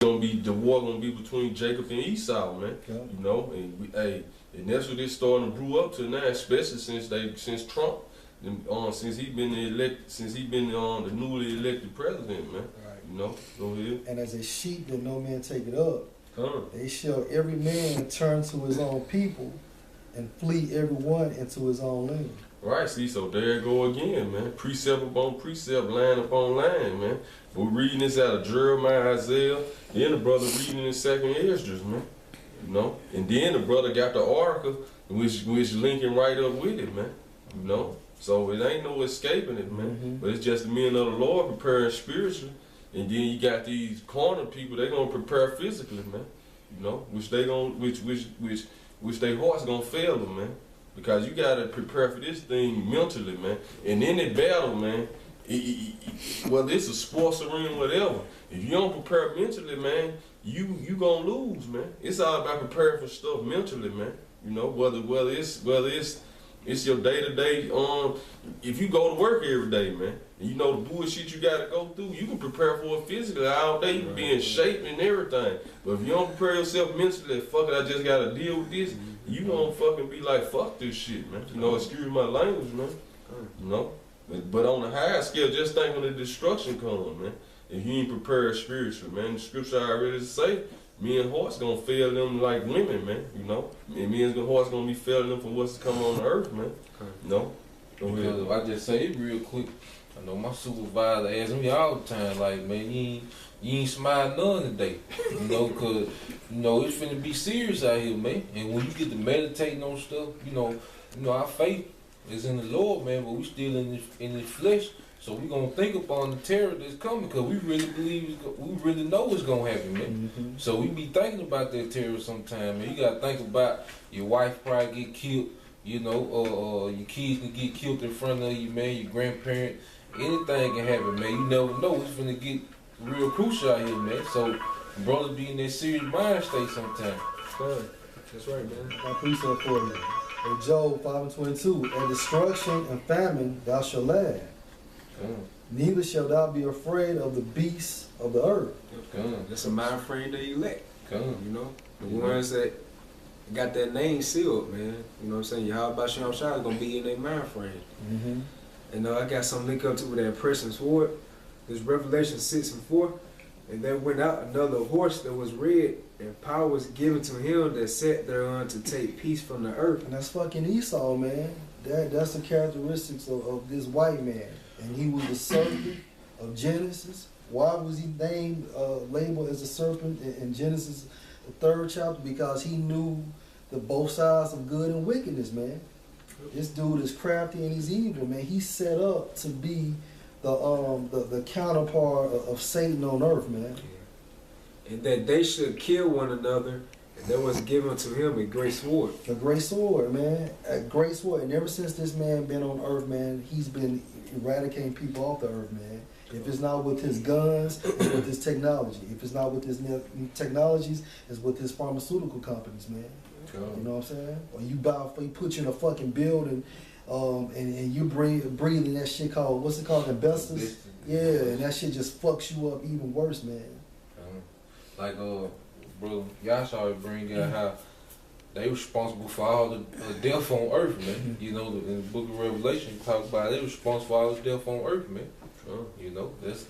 The war gonna be between Jacob and Esau, man. Yeah. You know, and that's what it's starting to brew up to now, especially since Trump, since he been the newly elected president, man. Right. You know, go ahead. And as a sheep that no man take it up, Come. they shall every man turn to his own people, and flee every one into his own land. Right, see, so there it go again, man. Precept upon precept, line upon line, man. We're reading this out of Jeremiah, Isaiah, then the brother reading in 2nd Esdras, man. You know? And then the brother got the article, which linking right up with it, man. You know? So it ain't no escaping it, man. Mm-hmm. But it's just the men of the Lord preparing spiritually. And then you got these corner people, they gonna prepare physically, man. You know, which their heart's gonna fail them, man. Because you gotta prepare for this thing mentally, man. And in the battle, man, whether it's a sports arena, whatever, if you don't prepare mentally, man, you gonna lose, man. It's all about preparing for stuff mentally, man. You know, whether it's your day-to-day, if you go to work every day, man, and you know the bullshit you gotta go through, you can prepare for it physically all day, you can be in shape and everything. But if you don't prepare yourself mentally, fuck it, I just gotta deal with this, you gonna fucking be like, fuck this shit, man. You know, excuse my language, man. You know? But on the higher scale, just think when the destruction comes, man. If you ain't prepared spiritually, man, the scripture already say, men's hearts gonna fail them like women, man, you know? And men's hearts gonna be failing them for what's to come on the earth, man. You know? Because if I just say it real quick, I know my supervisor asks me all the time, like, man, you ain't smiled none today. You know, because, you know, it's finna be serious out here, man. And when you get to meditating on stuff, you know, our faith is in the Lord, man, but we still in this flesh. So we gonna think upon the terror that's coming, because we really believe, we really know what's gonna happen, man. Mm-hmm. So we be thinking about that terror sometime, man. You gotta think about your wife probably get killed, you know, or your kids can get killed in front of you, man, your grandparent. Anything can happen, man. You never know. It's gonna get real crucial out here, man. So brothers be in that serious mind state sometimes. That's right, man. My precept for you. In Job 5:22, at destruction and famine thou shalt laugh. Neither shalt thou be afraid of the beasts of the earth. That's a mind frame that elect. Come. You know, the ones that got that name sealed, man. You know what I'm saying? Yahawashi is gonna be in their mind frame. Mm-hmm. And I got some link up to with that pressing sword. There's Revelation 6:4. And there went out another horse that was red, and power was given to him that sat thereon to take peace from the earth. And that's fucking Esau, man. That's the characteristics of this white man. And he was the serpent of Genesis. Why was he named, labeled as a serpent in Genesis, the 3rd chapter? Because he knew the both sides of good and wickedness, man. This dude is crafty and he's evil, man. He's set up to be the counterpart of Satan on earth, man. And that they should kill one another, and there was given to him a great sword. A great sword, man. A great sword. And ever since this man been on earth, man, he's been eradicating people off the earth, man. If it's not with his guns, it's with his technology. If it's not with his technologies, it's with his pharmaceutical companies, man. You know what I'm saying? Or you put you in a fucking building, and you breathing that shit called, what's it called, asbestos? Yeah, and that shit just fucks you up even worse, man. Like, bro, y'all saw it bring out how they were responsible for all the death on earth, man. You know, in the book of Revelation, it talks about they were responsible for all the death on earth, man. You know, that's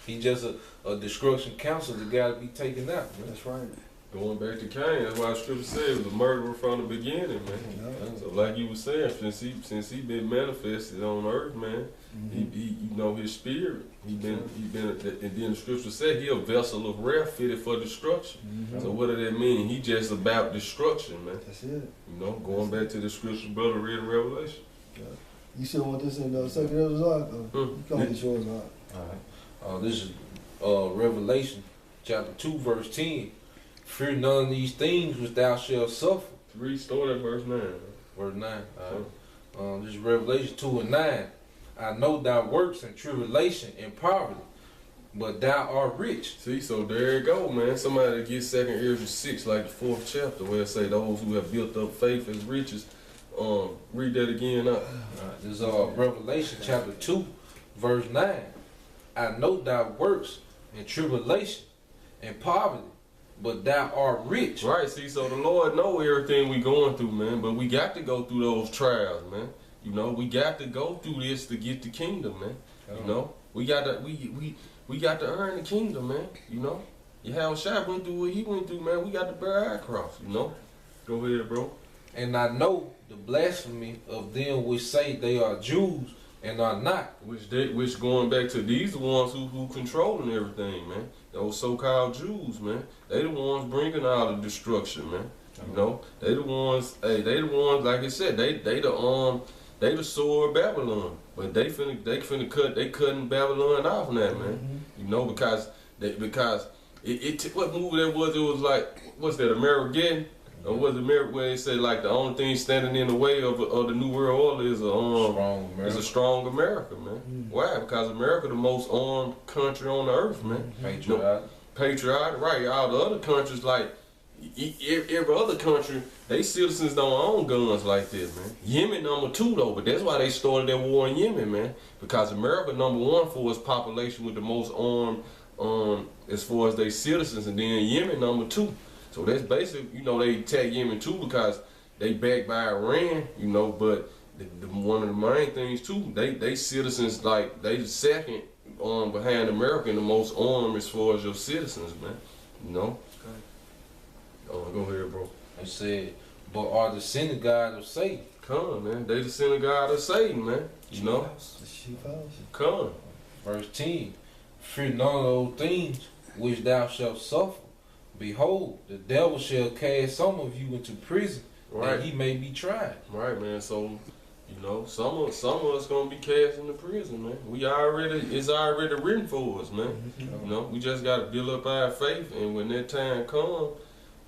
he just a destruction counsel that got to be taken out, man. That's right. Going back to Cain, that's why the scripture said he was a murderer from the beginning, man. Yeah. So like you were saying, since he been manifested on earth, man, he you know his spirit. He been, and then the scripture said he a vessel of wrath fitted for destruction. So what does that mean? He just about destruction, man. That's it. You know, going back to the scripture brother read in Revelation. Yeah. You still want this in the second episode? You come get yours out. All right. This is Revelation chapter 2, verse 10. Fear none of these things which thou shalt suffer. Start at verse 9. Verse 9. This is Revelation 2 and 9. I know thy works and tribulation and poverty, but thou art rich. See, so there you go, man. Somebody get 2 Esdras 6, like the 4th chapter, where it say those who have built up faith as riches. Read that again up. This is Revelation chapter 2, verse 9. I know thy works and tribulation and poverty, but thou art rich. Right, see, so the Lord know everything we going through, man, but we got to go through those trials, man. You know, we got to go through this to get the kingdom, man. You know, we got to earn the kingdom, man. You know, Yahawashi went through what he went through, man. We got to bear our cross, you know. Go ahead, bro. And I know the blasphemy of them which say they are Jews and are not. Which going back to these the ones who controlling everything, man. Those so-called Jews, man. They the ones bringing all the destruction, man. You know, they the ones. Hey, they the ones. Like I said, they the sword of Babylon. But they cutting Babylon off now, man. You know, because what movie that was? It was like, what's that, American? Or was it where they say like the only thing standing in the way of the New World order is a strong America, man. Why? Because America the most armed country on the earth, man. Patriotic, right? All the other countries, like every other country, they citizens don't own guns like this, man. Yemen number 2 though, but that's why they started that war in Yemen, man. Because America number 1 for its population with the most armed, as far as their citizens, and then Yemen number 2. So that's basically, you know, they attack Yemen too because they backed by Iran, you know, but one of the main things too, they citizens, like, they the second behind America and the most armed as far as your citizens, man. You know? Go ahead, bro. They said, but are the synagogue of Satan. Come, man. They the synagogue of Satan, man. You know? Come. Verse 10. Fear none of those things which thou shalt suffer. Behold, the devil shall cast some of you into prison, that he may be tried. Right, man. So, you know, some of us gonna be cast into prison, man. It's already written for us, man. You know, we just gotta build up our faith, and when that time comes,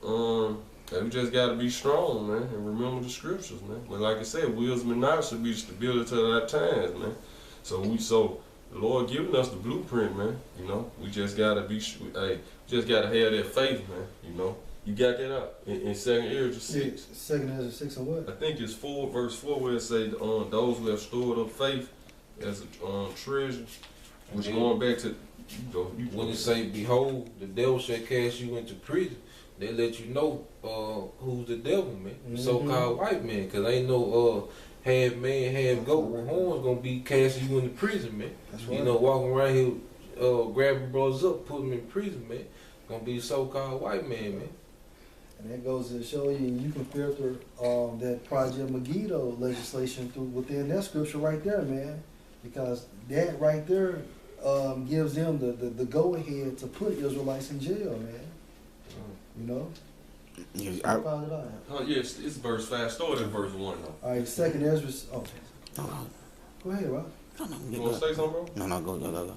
we just gotta be strong, man, and remember the scriptures, man. But like I said, wisdom and knowledge should be the stability of our times, man. So the Lord giving us the blueprint, man. You know, we just gotta be, just gotta have that faith, man. You know, you got that up in 2 Ezra 6. 2 Ezra 6 and what? I think it's 4, verse 4, where it say, those who have stored up faith as a treasure. Which going back to, when it say, behold, the devil shall cast you into prison, they let you know who's the devil, man. So-called white man, because ain't no half man, half goat with horns gonna be casting you into prison, man. That's right. You know, walking around here grabbing brothers up, putting them in prison, man. Gonna be a so-called white man, man. And that goes to show you can filter that Project Megiddo legislation through within that scripture right there, man. Because that right there gives them the go-ahead to put Israelites in jail, man. You know? Yes, it's verse 5. Start at verse 1, though. All right, 2 Ezra. Oh, go ahead, Rob. You want to say something, bro? No, go.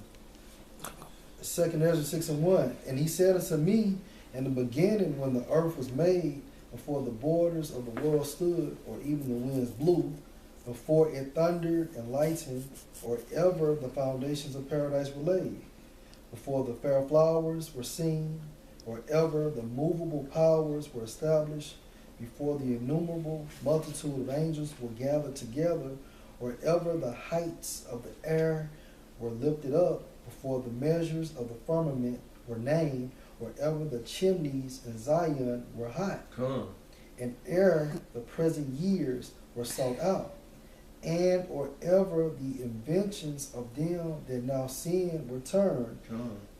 2 Ezra 6 and 1. And he said unto me, in the beginning, when the earth was made, before the borders of the world stood, or even the winds blew, before it thundered and lightened, or ever the foundations of paradise were laid, before the fair flowers were seen, or ever the movable powers were established, before the innumerable multitude of angels were gathered together, or ever the heights of the air were lifted up, before the measures of the firmament were named, or ever the chimneys in Zion were hot, and ere the present years were sought out, and or ever the inventions of them that now sin were turned,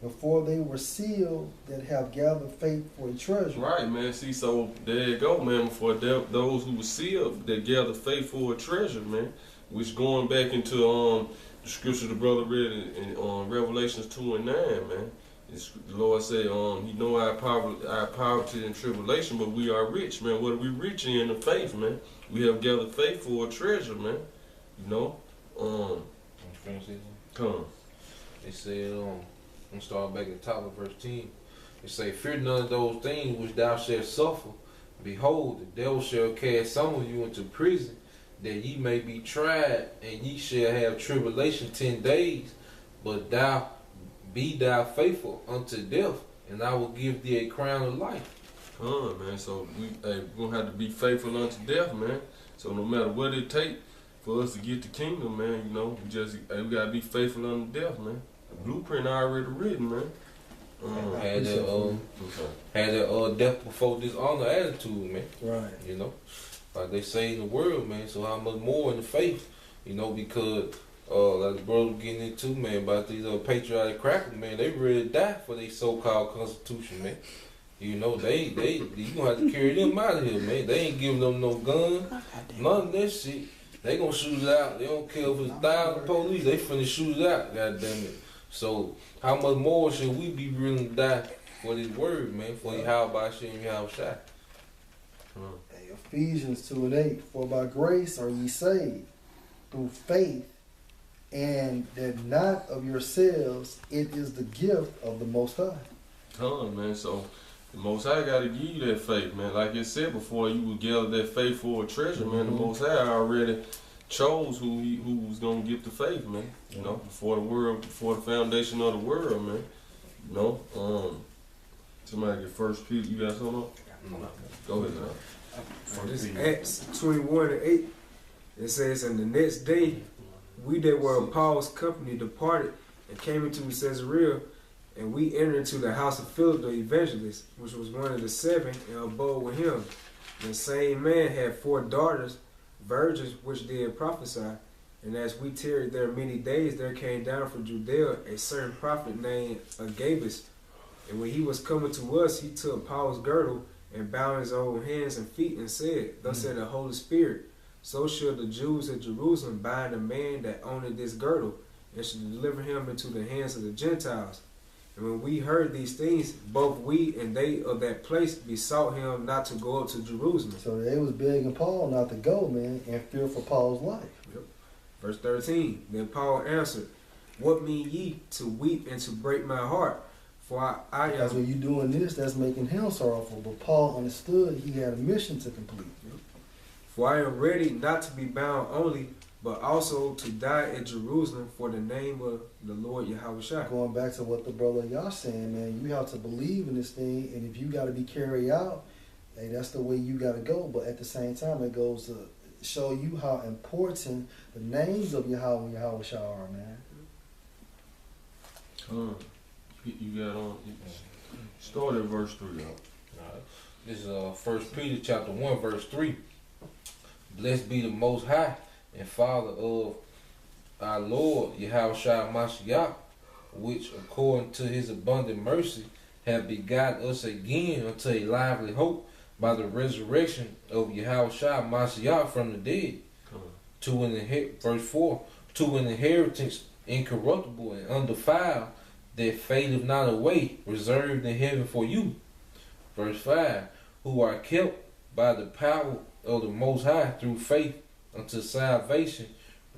before they were sealed that have gathered faith for a treasure. Right, man. See, so there you go, man. Before those who were sealed that gathered faith for a treasure, man. Which going back into the scripture the brother read in Revelations 2 and 9, man. The Lord said, He know our poverty and tribulation, but we are rich, man. What are we rich in? The faith, man. We have gathered faith for a treasure, man. You know? Come. It said, I'm start back at the top of verse 10. It say, fear none of those things which thou shalt suffer. Behold, the devil shall cast some of you into prison, that ye may be tried, and ye shall have tribulation 10 days. But be thou faithful unto death, and I will give thee a crown of life. Man. So we're going to have to be faithful unto death, man. So no matter what it takes for us to get the kingdom, man, you know, we got to be faithful unto death, man. The blueprint already written, man. Had that death before dishonor attitude, man. Right. You know, like they say in the world, man. So how much more in the faith, you know? Because like the brother getting into, man, about these patriotic crackers, man. They ready to die for their so-called constitution, man. You know, you gonna have to carry them out of here, man. They ain't giving them no gun, none of that shit. They gonna shoot it out. They don't care if it's 1,000 police. They finna shoot it out. God damn it. So how much more should we be willing to die for this word, man? For Yahawashi and Yahawashi. Hey, Ephesians 2:8. For by grace are ye saved through faith, and that not of yourselves, it is the gift of the Most High. Man. So the Most High got to give you that faith, man. Like it said before, you would gather that faith for a treasure, man. The Most High already chose who was gonna get the faith, man. You know, before the foundation of the world, man. You know, somebody get First Peter. You got something up? Go ahead, man. This Acts 21:8. It says, and the next day, we that were of Paul's company departed and came into Caesarea, and we entered into the house of Philip the evangelist, which was one of the 7, and abode with him. The same man had 4 daughters, virgins, which did prophesy. And as we tarried there many days, there came down from Judea a certain prophet named Agabus. And when he was coming to us, he took Paul's girdle and bound his own hands and feet and said, Thus said the Holy Spirit, so shall the Jews at Jerusalem bind a man that owned this girdle, and shall deliver him into the hands of the Gentiles. And when we heard these things, both we and they of that place besought him not to go up to Jerusalem. So they was begging Paul not to go, man, in fear for Paul's life. Yep. Verse 13. Then Paul answered, What mean ye to weep and to break my heart? For I Because am. when you doing this, that's making him sorrowful. But Paul understood he had a mission to complete. For I am ready not to be bound only, but also to die at Jerusalem for the name of the Lord Yahawashi. Going back to what the brother y'all saying, man, you have to believe in this thing, and if you got to be carried out, hey, that's the way you got to go. But at the same time, it goes to show you how important the names of Yahweh and Yahawashi are, man. You got on. Start at verse 3, though. This is 1 Peter chapter 1, verse 3. Blessed be the Most High and Father of our Lord Yahawashi Mashiach, which according to his abundant mercy have begotten us again unto a lively hope by the resurrection of Yahawashi Mashiach from the dead, verse 4, to an inheritance incorruptible and undefiled, that fadeth not away, reserved in heaven for you. Verse 5, who are kept by the power of the Most High through faith unto salvation,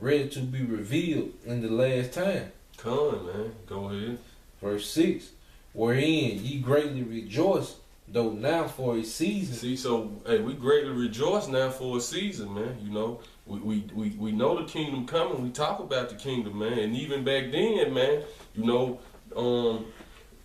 ready to be revealed in the last time. Come on, man. Go ahead. Verse 6, wherein ye greatly rejoice, though now for a season. See, so hey, we greatly rejoice now for a season, man. You know, we know the kingdom coming. We talk about the kingdom, man. And even back then, man, you know,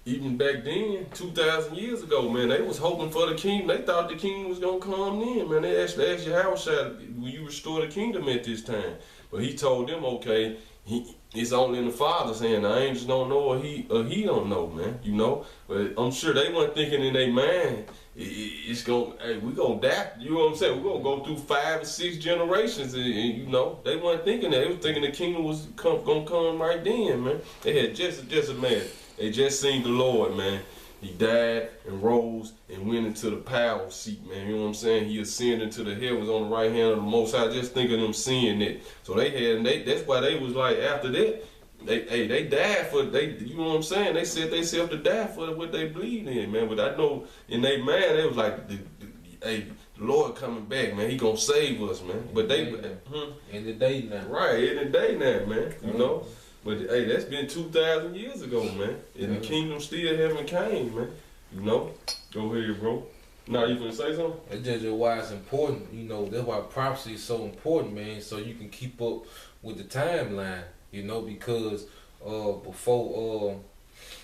even back then, 2,000 years ago, man, they was hoping for the kingdom. They thought the kingdom was gonna come in, man. They actually asked Yahawashi, will you restore the kingdom at this time? But he told them, okay, it's only in the Father's hand. The angels don't know, or he don't know, man. You know, but I'm sure they weren't thinking in their mind, it's gonna, hey, we gonna die. You know what I'm saying? We're gonna go through 5 or 6 generations, and you know, they weren't thinking that. They was thinking the kingdom was gonna come right then, man. They had just a man. They just seen the Lord, man. He died and rose and went into the power seat, man. You know what I'm saying? He ascended to the heavens on the right hand of the Most High. Just think of them seeing that. So that's why they was like, after that, they died for, you know what I'm saying? They set themselves to die for what they believed in, man. But I know in their mind, they was like, the Lord coming back, man. He gonna save us, man. But in the day now. Right, in the day now, man. You know? But hey, that's been 2,000 years ago, man. And the kingdom still haven't came, man. You know? Go ahead, bro. Now you gonna say something? That's just why it's important, you know, that's why prophecy is so important, man, so you can keep up with the timeline, you know, because before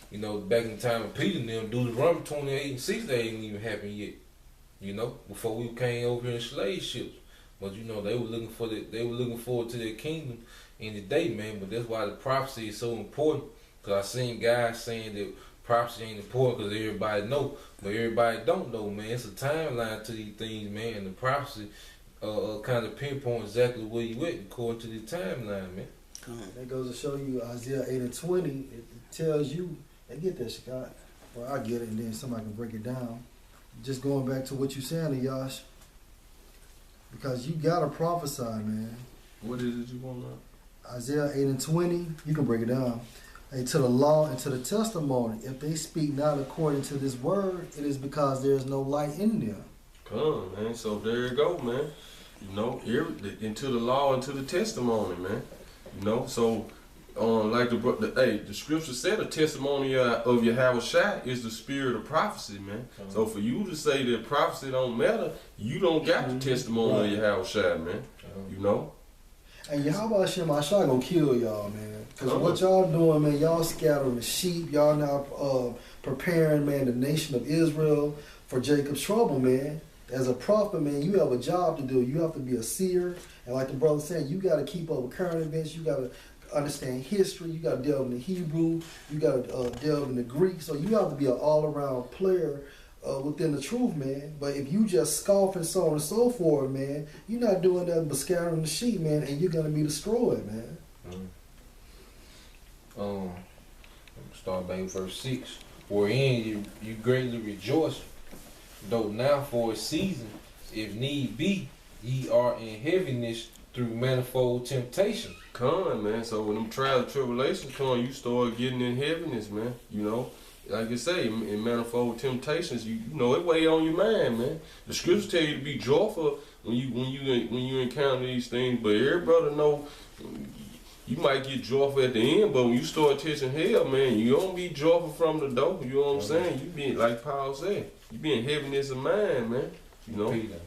you know, back in the time of Peter and them, Deuteronomy 28 and 6, they ain't even happened yet. You know, before we came over here in slave ships. But you know, they were looking forward to their kingdom in the day, man. But that's why the prophecy is so important. Because I seen guys saying that prophecy ain't important because everybody know, but everybody don't know, man. It's a timeline to these things, man, and the prophecy kind of pinpoint exactly where you at according to the timeline, man. That goes to show you Isaiah 8 and 20. It tells you, they get that, Scott. Well, I get it, and then somebody can break it down. Just going back to what you saying, Yash, because you gotta prophesy, man. What is it you want to? Isaiah 8 and 20, you can break it down. Hey, to the law and to the testimony, if they speak not according to this word, it is because there is no light in them. Come, man. So there you go, man. You know, into the law and to the testimony, man. You know, so like the scripture said, a testimony of Yahawashi is the spirit of prophecy, man. So for you to say that prophecy don't matter, you don't got the testimony of Yahawashi, man. You know. And Yahawashi and Mashiach gonna kill y'all, man. Because what y'all doing, man, y'all scattering the sheep. Y'all now preparing, man, the nation of Israel for Jacob's trouble, man. As a prophet, man, you have a job to do. You have to be a seer. And like the brother said, you got to keep up with current events. You got to understand history. You got to delve into Hebrew. You got to delve into Greek. So you have to be an all-around player within the truth, man. But if you just scoff and so on and so forth, man, you're not doing nothing but scattering the sheep, man, and you're going to be destroyed, man. Start back with verse 6. Wherein you greatly rejoice, though now for a season, if need be, ye are in heaviness through manifold temptation. Come, man. So when them trials and tribulations come, you start getting in heaviness, man. You know, like I say, in manifold temptations, you know it weigh on your mind, man. The scriptures tell you to be joyful when you encounter these things, but every brother know you might get joyful at the end, but when you start touching hell, man, you don't be joyful from the door. You know what I'm saying? You be like Paul said, you be in heaviness of mind, man. You know. Peter.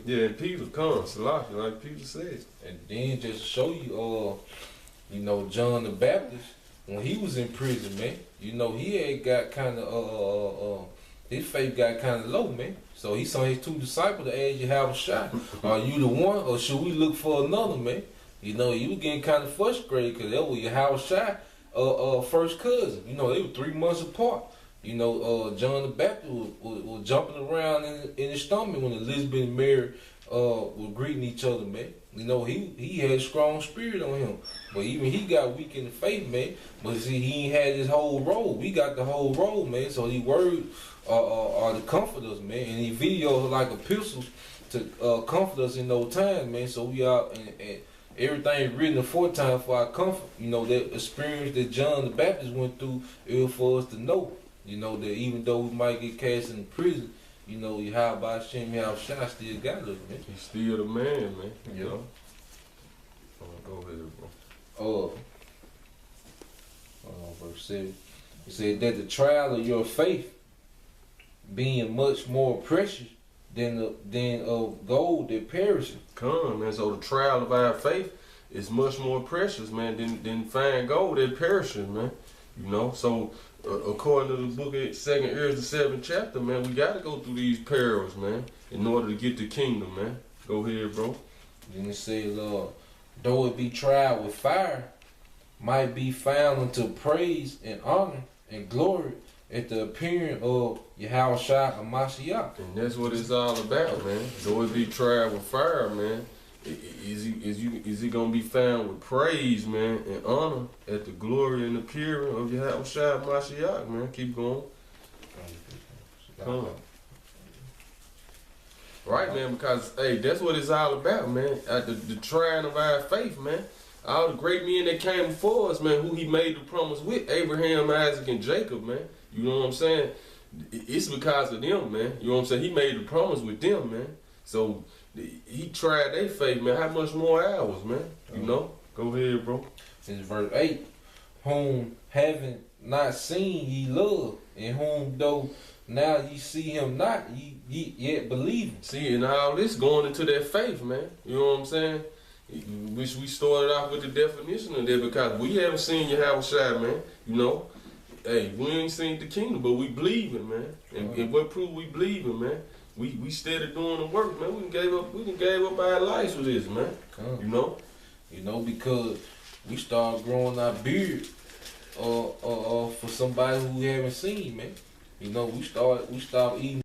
Yeah, and Peter comes, like Peter said. And then just to show you, you know, John the Baptist, when he was in prison, man, you know, he had got kind of, his faith got kind of low, man. So he saw his two disciples to ask you how a shot. Are you the one, or should we look for another, man? You know, he was getting kind of frustrated because that was your house shot, first cousin. You know, they were 3 months apart. You know, John the Baptist was jumping around in his stomach when Elizabeth and Mary were greeting each other, man. You know, he had a strong spirit on him. But even he got weak in the faith, man. But see, he ain't had his whole role. We got the whole role, man. So he word are the comforters, man. And he videos like epistles to comfort us in those times, man. So we are, and everything written aforetime for our comfort. You know, that experience that John the Baptist went through, it was for us to know. You know, that even though we might get cast in prison, you know, Yahawashi still got us, man. He's still the man, man. You know? Go ahead, bro. Verse 7. It said that the trial of your faith, being much more precious than of gold that perishes. Come, man. So the trial of our faith is much more precious, man, than fine gold that perishes, man. You know, so according to the book of 2nd Ezra, the 7th chapter, man, we got to go through these perils, man, in order to get the kingdom, man. Go ahead, bro. Then it says, though it be tried with fire, might be found unto praise and honor and glory at the appearing of Yahawashi and Mashiach. And that's what it's all about, man. Though it be tried with fire, man, is he gonna be found with praise, man, and honor at the glory and appearing of Yahawashi and Mashiach, man. Keep going. Come on. Right, man, because, hey, that's what it's all about, man. The trying of our faith, man. All the great men that came before us, man, who he made the promise with, Abraham, Isaac, and Jacob, man. You know what I'm saying? It's because of them, man. You know what I'm saying? He made the promise with them, man. So he tried their faith, man. How much more ours, man? You know? Go ahead, bro. This is verse 8. Whom having not seen ye love, and whom though now ye see him not, ye yet believe. See, and all this going into that faith, man. You know what I'm saying? Which we started off with the definition of that because we haven't seen Yahawashi, man. You know? Hey, we ain't seen the kingdom, but we believe it, man. And what proof we believe it, man? We steady doing the work, man. We gave up our lives for this, man. You know? You know, because we started growing our beard for somebody who we haven't seen, man. You know, we start eating